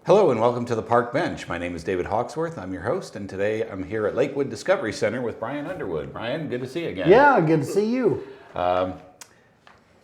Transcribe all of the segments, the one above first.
Hello and welcome to the Park Bench. My name is David Hawksworth. I'm your host, and today I'm here at Lakewood Discovery Center with Brian Underwood. Brian, good to see you again. Yeah, good to see you.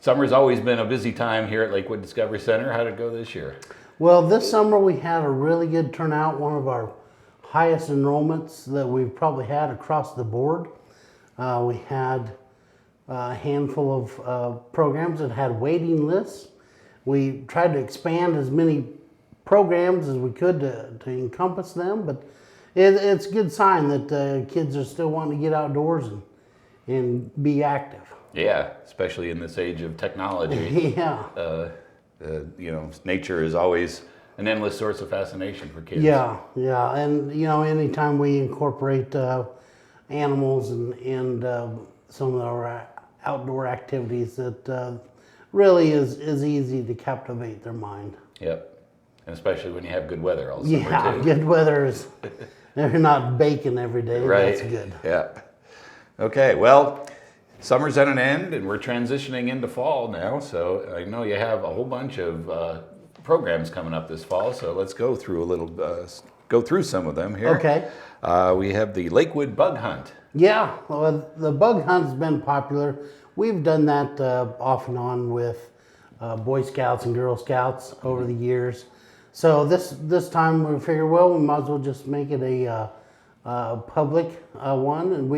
Summer's always been a busy time here at Lakewood Discovery Center. How did it go this year? Well, this summer we had a really good turnout, one of our highest enrollments that we've probably had across the board. We had a handful of programs that had waiting lists. We tried to expand as many programs as we could to encompass them, but it's a good sign that kids are still wanting to get outdoors and be active. Yeah, especially in this age of technology. Yeah. Nature is always an endless source of fascination for kids. Yeah, and anytime we incorporate animals and some of our outdoor activities, that really is easy to captivate their mind. Yep. And especially when you have good weather all summer, Yeah, too. good weather is, they're not baking every day. Right. That's good. Yeah. Okay, well, summer's at an end and we're transitioning into fall now. So I know you have a whole bunch of programs coming up this fall. So let's go through some of them here. Okay. We have the Lakewood Bug Hunt. Yeah, well, the bug hunt's been popular. We've done that off and on with Boy Scouts and Girl Scouts over the years. So this time we figured, well, we might as well just make it a public one, and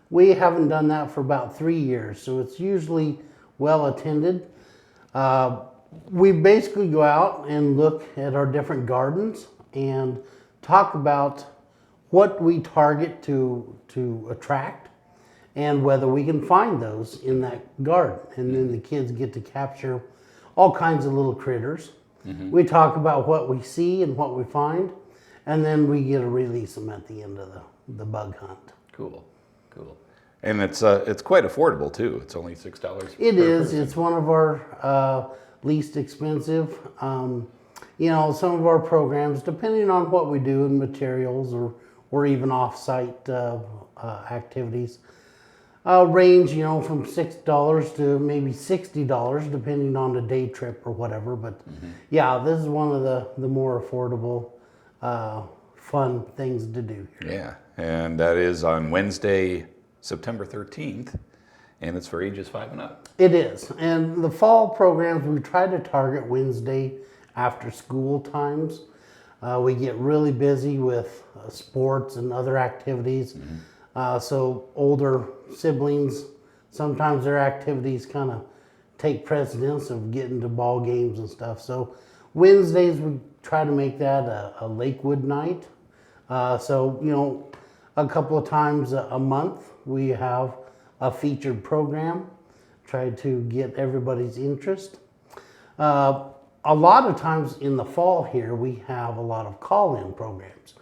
we haven't done that for about 3 years, so it's usually well attended. We basically go out and look at our different gardens and talk about what we target to attract and whether we can find those in that garden, and then the kids get to capture all kinds of little critters. We talk about what we see and what we find, and then we get to release them at the end of the bug hunt. Cool. And it's quite affordable too. It's only $6. It is. It's one of our least expensive. Some of our programs, depending on what we do in materials or even off-site activities, range, from $6 to maybe $60, depending on the day trip or whatever. But yeah, this is one of the more affordable, fun things to do here. Yeah, and that is on Wednesday, September 13th, and it's for ages 5 and up. It is. And the fall programs, we try to target Wednesday after school times. We get really busy with sports and other activities. So older siblings, sometimes their activities kind of take precedence of getting to ball games and stuff. So Wednesdays, we try to make that a Lakewood night. So, a couple of times a month, we have a featured program, try to get everybody's interest. A lot of times in the fall here, we have a lot of call-in programs.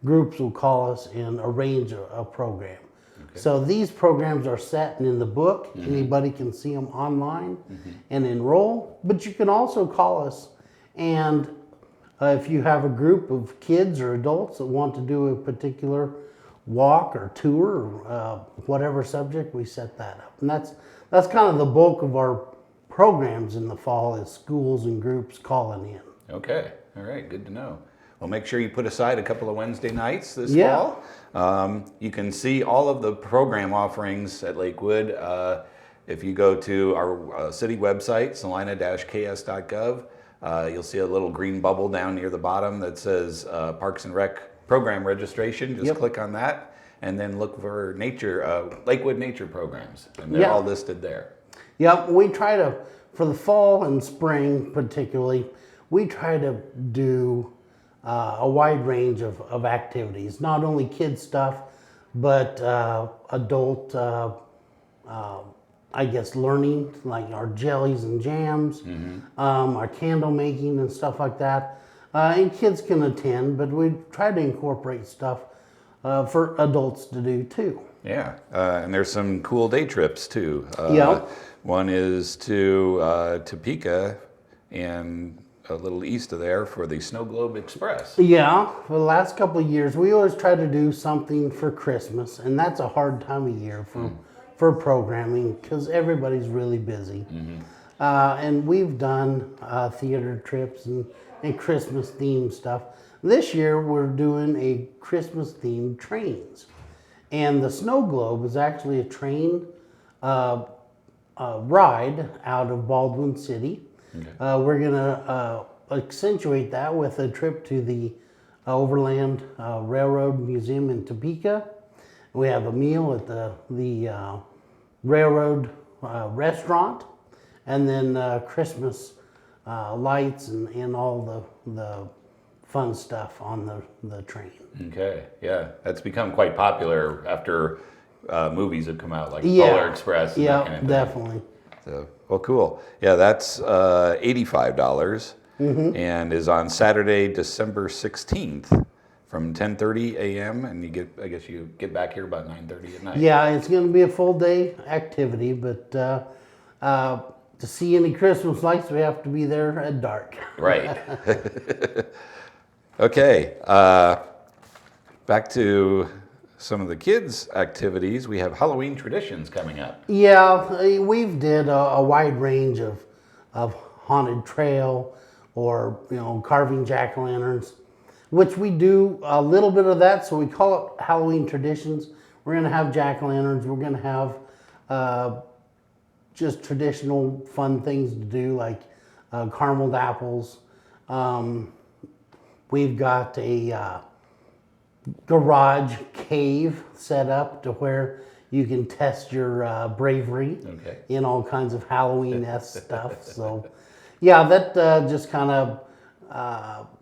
Groups will call us and arrange a program. Okay. So these programs are set and in the book. Anybody can see them online and enroll, but you can also call us, and if you have a group of kids or adults that want to do a particular walk or tour or whatever subject, we set that up. And that's kind of the bulk of our programs in the fall, is schools and groups calling in. Okay, all right, good to know. Well, make sure you put aside a couple of Wednesday nights this fall. You can see all of the program offerings at Lakewood. If you go to our city website, salina-ks.gov, you'll see a little green bubble down near the bottom that says Parks and Rec program registration. Just click on that and then look for Lakewood nature programs, and they're all listed there. Yep, we try to, for the fall and spring particularly, we try to do a wide range of activities, not only kid stuff, but adult, learning, like our jellies and jams, our candle making and stuff like that. And kids can attend, but we try to incorporate stuff for adults to do too. Yeah, and there's some cool day trips too. One is to Topeka and a little east of there for the Snow Globe Express. Yeah, for the last couple of years, we always try to do something for Christmas, and that's a hard time of year for programming because everybody's really busy. And we've done theater trips and and Christmas themed stuff. This year we're doing a Christmas themed trains. And the snow globe is actually a train ride out of Baldwin City. Okay. We're going to accentuate that with a trip to the Overland Railroad Museum in Topeka. We have a meal at the railroad restaurant, and then Christmas lights and all the fun stuff on the train. Okay, yeah, that's become quite popular after movies have come out like Polar Express. And that kind of thing. Definitely. So, well, cool. Yeah, that's $85, and is on Saturday, December 16th, from 10:30 a.m. And I guess you get back here about 9:30 at night. Yeah, it's going to be a full day activity, but to see any Christmas lights, we have to be there at dark. Right. Okay, back to some of the kids' activities. We have Halloween traditions coming up. Yeah, we've did a wide range of haunted trail or, carving jack-o'-lanterns, which we do a little bit of that, so we call it Halloween traditions. We're going to have jack-o'-lanterns. We're going to have just traditional fun things to do, like carameled apples. We've got a garage cave set up to where you can test your bravery in all kinds of Halloween-esque stuff. So, yeah, that just kind of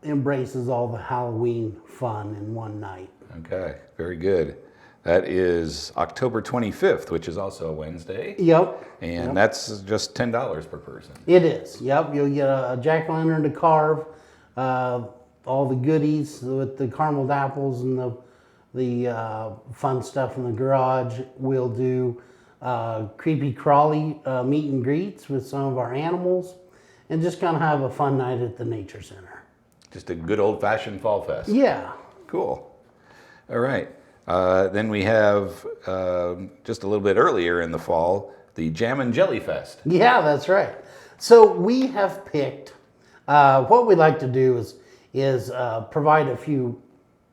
embraces all the Halloween fun in one night. Okay, very good. That is October 25th, which is also a Wednesday. Yep. And that's just $10 per person. It is. Yep. You'll get a jack-o'-lantern to carve, all the goodies with the carameled apples and the fun stuff in the garage. We'll do creepy crawly meet and greets with some of our animals, and just kind of have a fun night at the Nature Center. Just a good old-fashioned fall fest. Yeah. Cool. All right. Then we have, just a little bit earlier in the fall, the Jam and Jelly Fest. Yeah, that's right. So we have picked, what we'd like to do is provide a few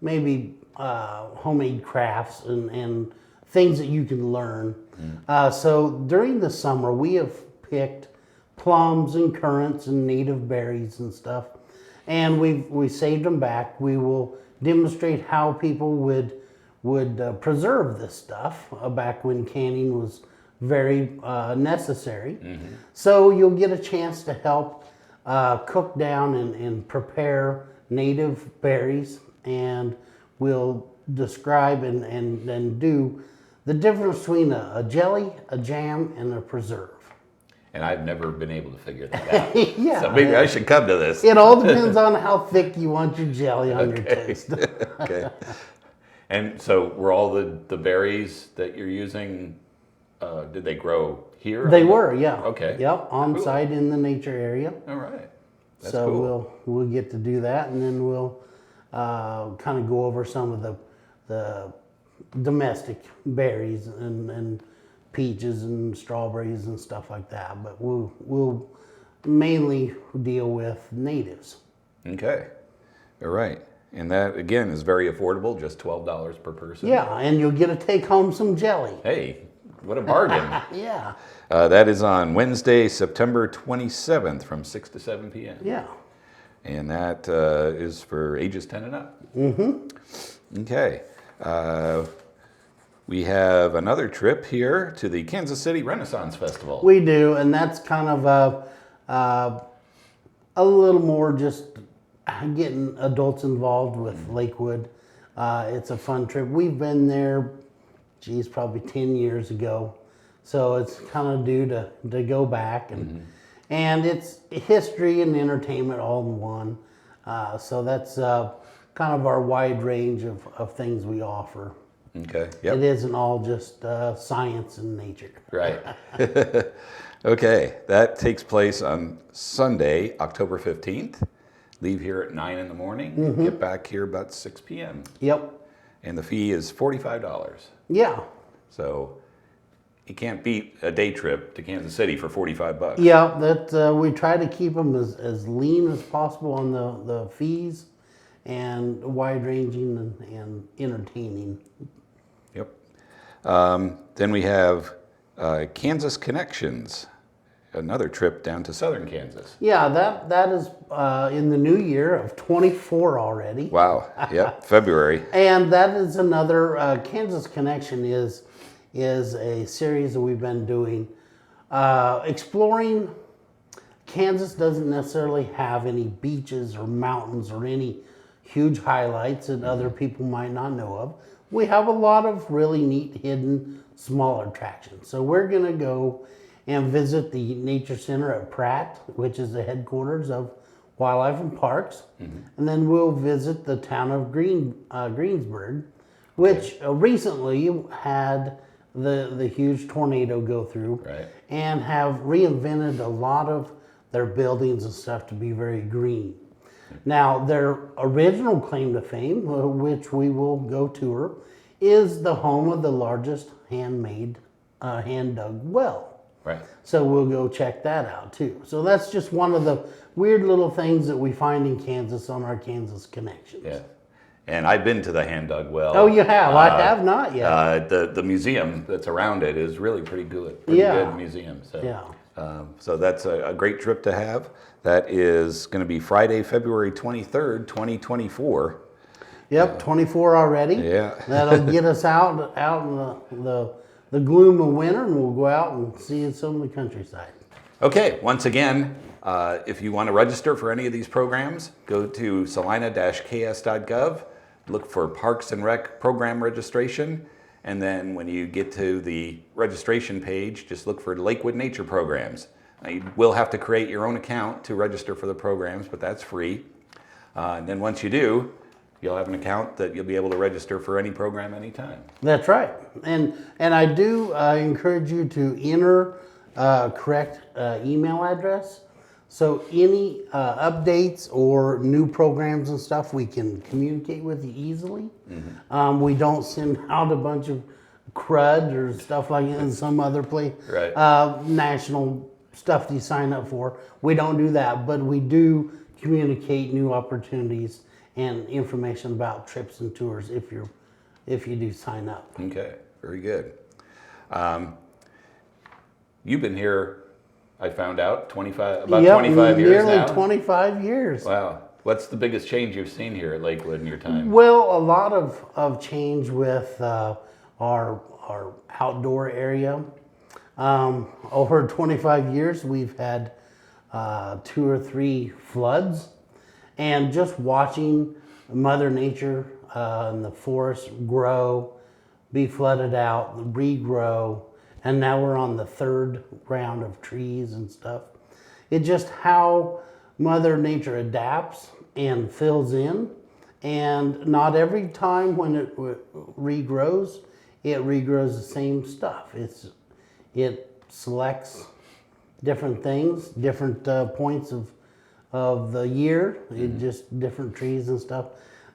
maybe homemade crafts and things that you can learn. So during the summer, we have picked plums and currants and native berries and stuff, and we saved them back. We will demonstrate how people would preserve this stuff back when canning was very necessary. So you'll get a chance to help cook down and prepare native berries, and we'll describe and do the difference between a jelly, a jam, and a preserve. And I've never been able to figure that out. Yeah. So maybe I should come to this. It all depends on how thick you want your jelly on your toast. Okay. And so were all the berries that you're using, did they grow here? They were, yeah. Okay. Yep, on site in the nature area. All right. That's so cool. we'll get to do that, and then we'll kind of go over some of the domestic berries and peaches and strawberries and stuff like that. But we'll mainly deal with natives. Okay. All right. And that, again, is very affordable, just $12 per person. Yeah, and you'll get to take home some jelly. Hey, what a bargain. Yeah. That is on Wednesday, September 27th from 6 to 7 p.m. Yeah. And that is for ages 10 and up. Okay. We have another trip here to the Kansas City Renaissance Festival. We do, and that's kind of a little more just getting adults involved with Lakewood. It's a fun trip. We've been there, probably 10 years ago. So it's kind of due to go back. And it's history and entertainment all in one. So that's kind of our wide range of things we offer. Okay. Yep. It isn't all just science and nature. Right. Okay. That takes place on Sunday, October 15th. Leave here at 9 in the morning. Get back here about 6 p.m. Yep. And the fee is $45. Yeah. So you can't beat a day trip to Kansas City for $45. Yeah, that we try to keep them as lean as possible on the fees, and wide ranging and entertaining. Yep. Then we have Kansas Connections, another trip down to southern Kansas. Yeah, that is in the new year of 24 already. Wow. Yep. February. And that is another Kansas Connection is a series that we've been doing, exploring. Kansas doesn't necessarily have any beaches or mountains or any huge highlights that other people might not know of. We have a lot of really neat hidden smaller attractions. So we're gonna go and visit the Nature Center at Pratt, which is the headquarters of Wildlife and Parks. And then we'll visit the town of Greensburg, which recently had the huge tornado go through, Right. and have reinvented a lot of their buildings and stuff to be very green. Now, their original claim to fame, which we will go tour, is the home of the largest hand-made, hand-dug well. Right. So we'll go check that out too. So that's just one of the weird little things that we find in Kansas on our Kansas Connections. Yeah. And I've been to the hand dug well. Oh, you have? I have not yet. The museum that's around it is really pretty good. Yeah. Good museum. So, Yeah. So that's a great trip to have. That is going to be Friday, February 23rd, 2024. Yep, 24 already. Yeah. That'll get us out in the gloom of winter, and we'll go out and see some of the countryside. Okay, once again, if you want to register for any of these programs, go to salina-ks.gov, look for Parks and Rec program registration, and then when you get to the registration page, just look for Lakewood Nature Programs. Now, you will have to create your own account to register for the programs, but that's free. And then once you do, you'll have an account that you'll be able to register for any program anytime. That's right. And I do encourage you to enter correct email address. So any updates or new programs and stuff, we can communicate with you easily. We don't send out a bunch of crud or stuff like that in some other place. Right. National stuff that you sign up for. We don't do that, but we do communicate new opportunities and information about trips and tours if you do sign up. Okay, very good. You've been here, I found out, 25 years nearly now? 25 years. Wow. What's the biggest change you've seen here at Lakewood in your time? Well, a lot of change with our outdoor area. Over 25 years, we've had 2 or 3 floods, and just watching Mother Nature and the forest grow, be flooded out, regrow, and now we're on the 3rd round of trees and stuff. It's just how Mother Nature adapts and fills in, and not every time when it regrows the same stuff. It selects different things, different points of the year, just different trees and stuff.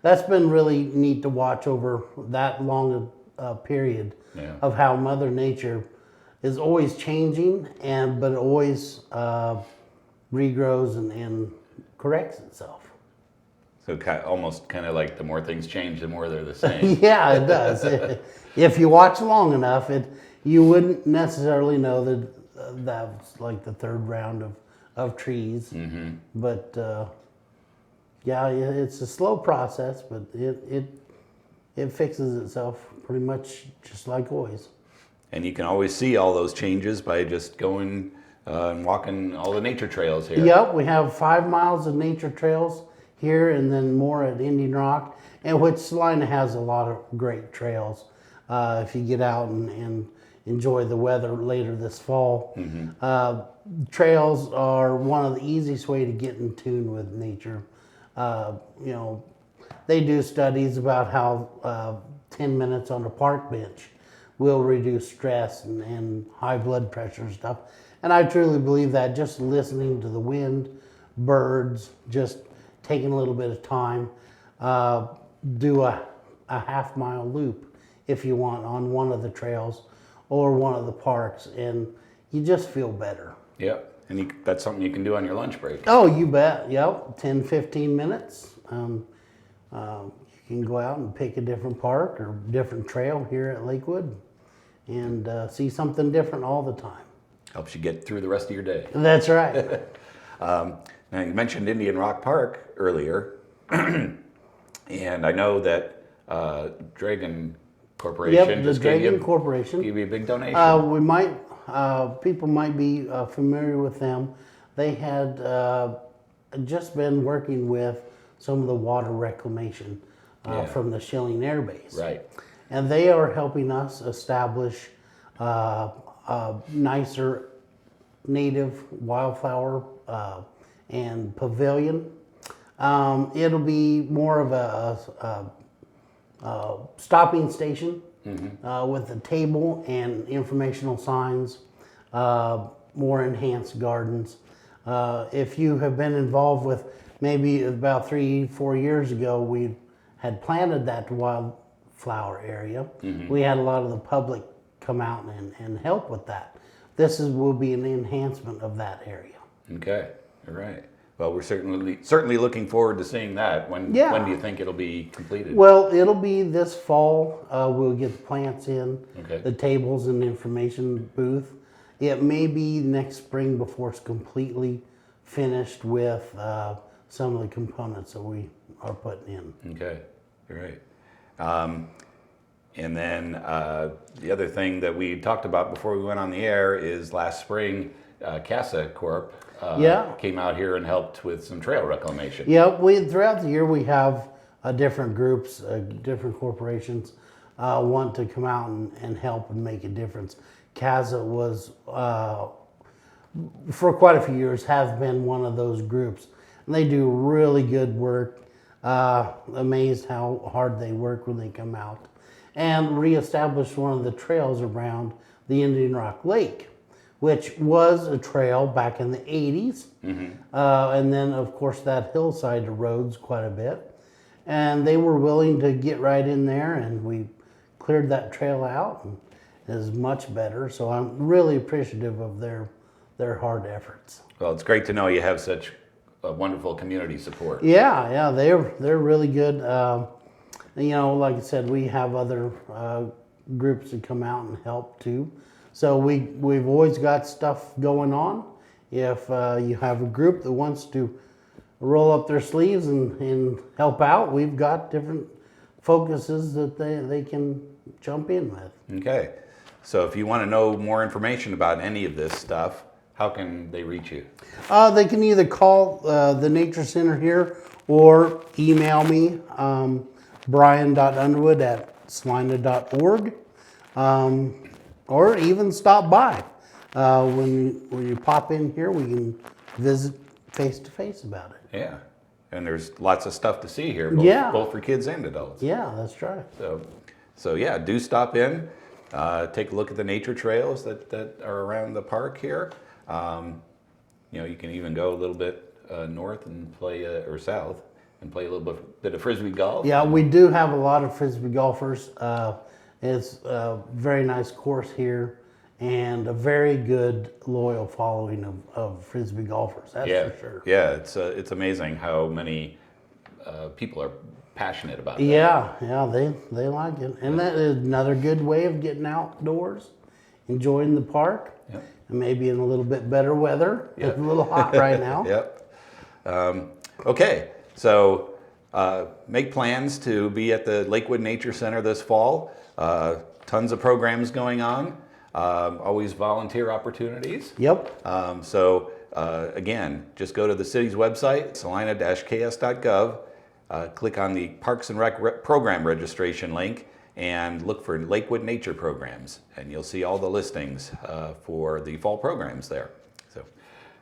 That's been really neat to watch over that long a period of how Mother Nature is always changing, but it always regrows and corrects itself. So almost kind of like the more things change, the more they're the same. Yeah, it does. If you watch long enough, you wouldn't necessarily know that that's like the 3rd round of trees. But yeah, it's a slow process, but it fixes itself pretty much just like always. And you can always see all those changes by just going and walking all the nature trails here. Yep, we have 5 miles of nature trails here, and then more at Indian Rock, and which Salina has a lot of great trails. If you get out and enjoy the weather later this fall. Trails are one of the easiest way to get in tune with nature. They do studies about how 10 minutes on a park bench will reduce stress and high blood pressure and stuff. And I truly believe that, just listening to the wind, birds, just taking a little bit of time, do a half-mile loop if you want on one of the trails, or one of the parks, and you just feel better. Yep. And that's something you can do on your lunch break. Oh, you bet. Yep, 10, 15 minutes. You can go out and pick a different park or different trail here at Lakewood and see something different all the time. Helps you get through the rest of your day. That's right. Now, you mentioned Indian Rock Park earlier, and I know that Dragon Corporation Yep, the just gave Dragon you, Corporation. gave you a big donation. We might, people might be familiar with them. They had just been working with some of the water reclamation from the Schilling Air Base. Right. And they are helping us establish a nicer native wildflower and pavilion. It'll be more of a stopping station with a table and informational signs, more enhanced gardens. If you have been involved with, maybe about 3-4 years ago, we had planted that wildflower area. We had a lot of the public come out and help with that. This will be an enhancement of that area. Okay. All right. Well, we're certainly looking forward to seeing that. When do you think it'll be completed? Well, it'll be this fall. We'll get the plants in, Okay. the tables and the information booth. It may be next spring before it's completely finished with some of the components that we are putting in. Okay. All right. And then the other thing that we talked about before we went on the air is last spring, Casa Corp came out here and helped with some trail reclamation. Yeah, throughout the year we have different groups, different corporations want to come out and help and make a difference. Casa was, for quite a few years, have been one of those groups. And they do really good work. Amazed how hard they work when they come out. And reestablished one of the trails around the Indian Rock Lake, which was a trail back in the 80s. And then, of course, that hillside erodes quite a bit. And they were willing to get right in there, and we cleared that trail out, and it is much better. So I'm really appreciative of their hard efforts. Well, it's great to know you have such wonderful community support. Yeah, they're really good. You know, like I said, we have other groups that come out and help too. So we've always got stuff going on. If you have a group that wants to roll up their sleeves and help out, we've got different focuses that they can jump in with. Okay. So if you want to know more information about any of this stuff, how can they reach you? They can either call the Nature Center here or email me, brian.underwood@salina.org, or even stop by. When you pop in here, we can visit face to face about it. Yeah. And there's lots of stuff to see here, both for kids and adults. Yeah, that's right. So yeah, do stop in. Take a look at the nature trails that are around the park here. You know, you can even go a little bit north and play, or south, and play a little bit of frisbee golf. Yeah, we do have a lot of frisbee golfers. It's a very nice course here, and a very good loyal following of frisbee golfers. That's for sure. Yeah, it's amazing how many people are passionate about that. Yeah, they like it, and that is another good way of getting outdoors, enjoying the park. Yep. And maybe in a little bit better weather. Yep. It's a little hot right now. Yep. Okay, so make plans to be at the Lakewood Nature Center this fall. Tons of programs going on. Always volunteer opportunities. Yep. So again, just go to the city's website, salina-ks.gov. Click on the Parks and Rec program registration link and look for Lakewood Nature Programs, and you'll see all the listings for the fall programs there. So,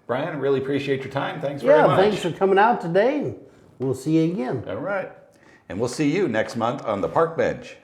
Brian, I really appreciate your time. Thanks very much. Yeah, thanks for coming out today. We'll see you again. All right. And we'll see you next month on the Park Bench.